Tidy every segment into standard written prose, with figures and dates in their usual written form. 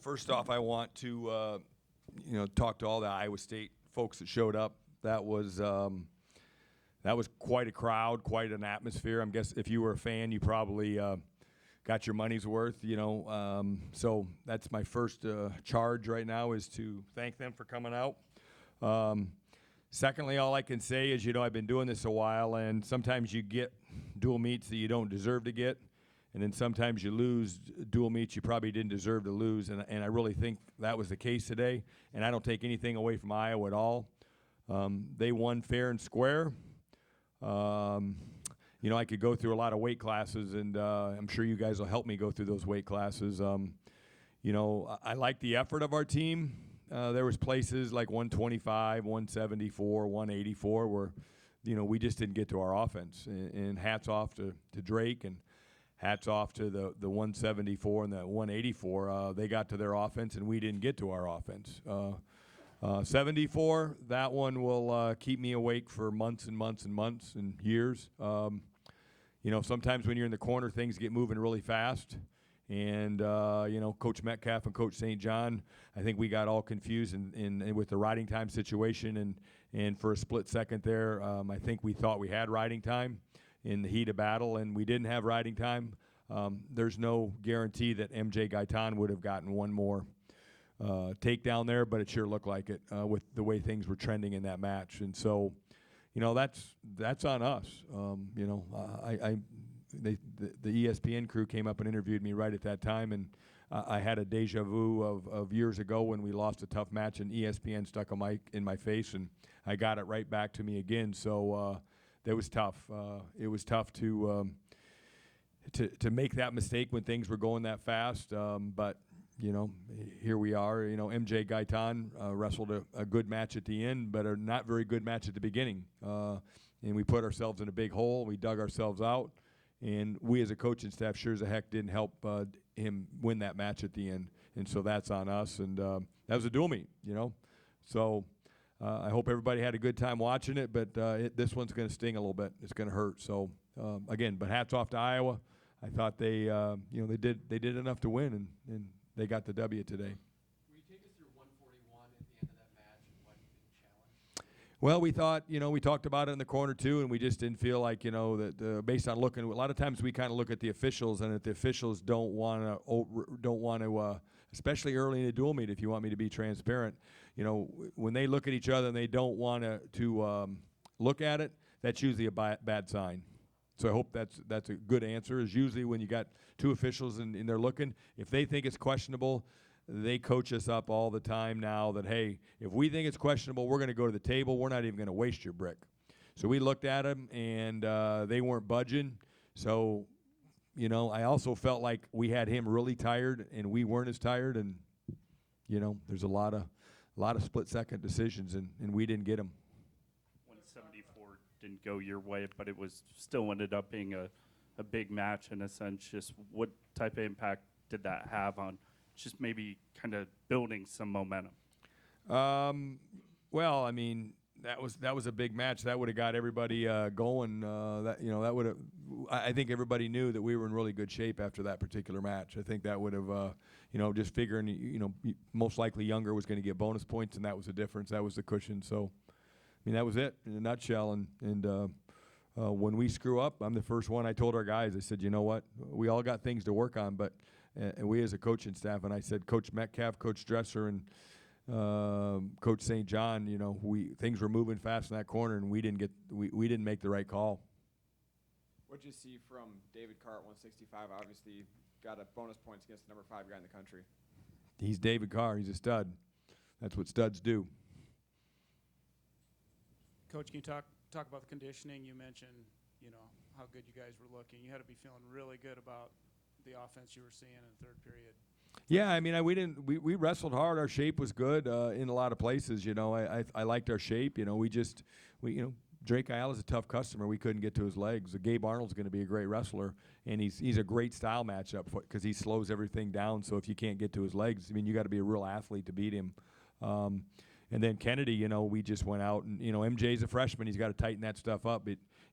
First off, I want to, talk to all the Iowa State folks that showed up. That was quite a crowd, quite an atmosphere. I guess if you were a fan, you probably got your money's worth. So that's my first charge right now is to thank them for coming out. Secondly, all I can say is, I've been doing this a while, and sometimes you get dual meets that you don't deserve to get. And then sometimes you lose dual meets you probably didn't deserve to lose, and I really think that was the case today. And I don't take anything away from Iowa at all. They won fair and square. I could go through a lot of weight classes, and I'm sure you guys will help me go through those weight classes. I like the effort of our team. There was places like 125, 174, 184 where, we just didn't get to our offense. And hats off to Drake, and hats off to the 174 and the 184. They got to their offense, and we didn't get to our offense. 74, that one will keep me awake for months and months and months and years. Sometimes when you're in the corner, things get moving really fast. And, Coach Metcalf and Coach St. John, I think we got all confused in with the riding time situation. And for a split second there, I think we thought we had riding time in the heat of battle, and we didn't have riding time. There's no guarantee that MJ Gaitan would have gotten one more takedown there, but it sure looked like it with the way things were trending in that match. And so, that's on us. The ESPN crew came up and interviewed me right at that time, and I had a deja vu of years ago when we lost a tough match, and ESPN stuck a mic in my face, and I got it right back to me again. So that was tough. It was tough to make that mistake when things were going that fast. But here we are. MJ Gaitan wrestled a good match at the end, but a not very good match at the beginning. And we put ourselves in a big hole. We dug ourselves out. And we as a coaching staff sure as a heck didn't help him win that match at the end. And so that's on us. And that was a dual meet, So I hope everybody had a good time watching it, but this one's going to sting a little bit. It's going to hurt. So, again, but hats off to Iowa. I thought they did enough to win, and they got the W today. Will you take us through 141 at the end of that match and what you challenged? Well, we thought, we talked about it in the corner too, and we just didn't feel like, that based on looking, a lot of times we kind of look at the officials, and if the officials don't want to, especially early in a dual meet, if you want me to be transparent, when they look at each other and they don't want to look at it, that's usually a bad sign. So I hope that's a good answer. Is usually when you got two officials and they're looking, if they think it's questionable, they coach us up all the time now that, hey, if we think it's questionable, we're going to go to the table. We're not even going to waste your brick. So we looked at them, and they weren't budging. So, I also felt like we had him really tired, and we weren't as tired. And, there's a lot of split-second decisions, and we didn't get them. 174 didn't go your way, but it was still ended up being a big match in a sense. Just what type of impact did that have on just maybe kind of building some momentum? Well, I mean, that was a big match. That would have got everybody going. That would have. I think everybody knew that we were in really good shape after that particular match. I think that would have, just figuring, most likely Younger was going to get bonus points, and that was the difference. That was the cushion. So, I mean, that was it in a nutshell. And when we screw up, I'm the first one. I told our guys, I said, you know what? We all got things to work on, but and we as a coaching staff, and I said, Coach Metcalf, Coach Dresser, and Coach St. John, things were moving fast in that corner, and we didn't make the right call. What'd you see from David Carr at 165? Obviously, got a bonus points against the number 5 guy in the country. He's David Carr. He's a stud. That's what studs do. Coach, can you talk about the conditioning? You mentioned, how good you guys were looking. You had to be feeling really good about the offense you were seeing in the third period. Yeah, I mean, we wrestled hard. Our shape was good in a lot of places. I liked our shape. Drake Ayala's a tough customer. We couldn't get to his legs. Gabe Arnold's going to be a great wrestler, and he's a great style matchup because he slows everything down. So if you can't get to his legs, I mean, you got to be a real athlete to beat him. And then Kennedy, we just went out and, MJ's a freshman. He's got to tighten that stuff up.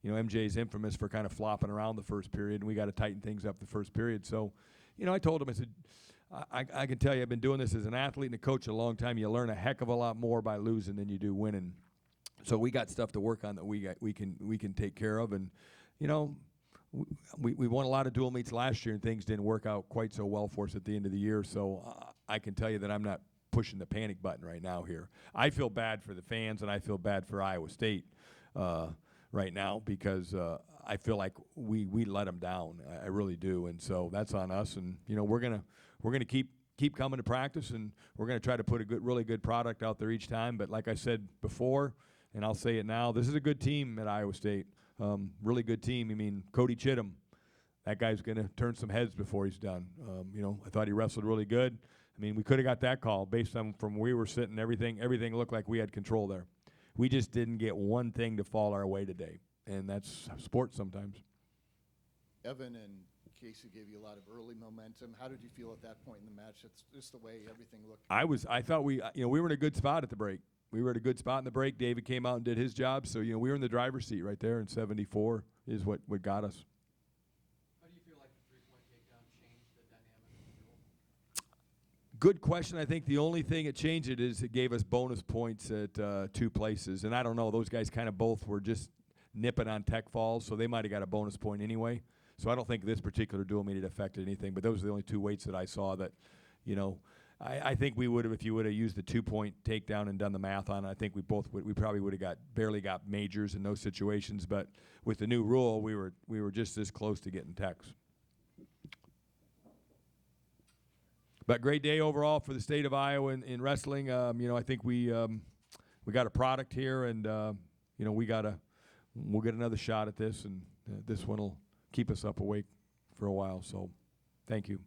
MJ's infamous for kind of flopping around the first period, and we got to tighten things up the first period. So, I told him, I said, I can tell you, I've been doing this as an athlete and a coach a long time. You learn a heck of a lot more by losing than you do winning. So we got stuff to work on that we can take care of. And you know, we won a lot of dual meets last year, and things didn't work out quite so well for us at the end of the year. So I can tell you that I'm not pushing the panic button right now here. I feel bad for the fans, and I feel bad for Iowa State right now because I feel like we let them down. I really do, and so that's on us. And you know, we're gonna keep coming to practice, and we're gonna try to put a really good product out there each time. But like I said before, and I'll say it now, this is a good team at Iowa State. Really good team. I mean, Cody Chittum, that guy's going to turn some heads before he's done. You know, I thought he wrestled really good. I mean, we could have got that call based on from where we were sitting. Everything looked like we had control there. We just didn't get one thing to fall our way today, and that's sports sometimes. Evan and Casey gave you a lot of early momentum. How did you feel at that point in the match? It's just the way everything looked. I thought we were in a good spot at the break. We were at a good spot in the break. David came out and did his job. So, you know, we were in the driver's seat right there, and 74 is what got us. How do you feel like the three-point takedown changed the dynamic of the duel? Good question. I think the only thing it changed it is it gave us bonus points at 2 places. And I don't know, those guys kind of both were just nipping on tech falls, so they might have got a bonus point anyway. So I don't think this particular duel meet it affected anything. But those are the only 2 weights that I saw that, you know, I think we would have, if you would have used the 2-point takedown and done the math on it, I think we probably would have barely got majors in those situations. But with the new rule, we were just this close to getting techs. But great day overall for the state of Iowa in wrestling. You know, I think we got a product here, and you know, we'll get another shot at this, and this one will keep us up awake for a while. So, thank you.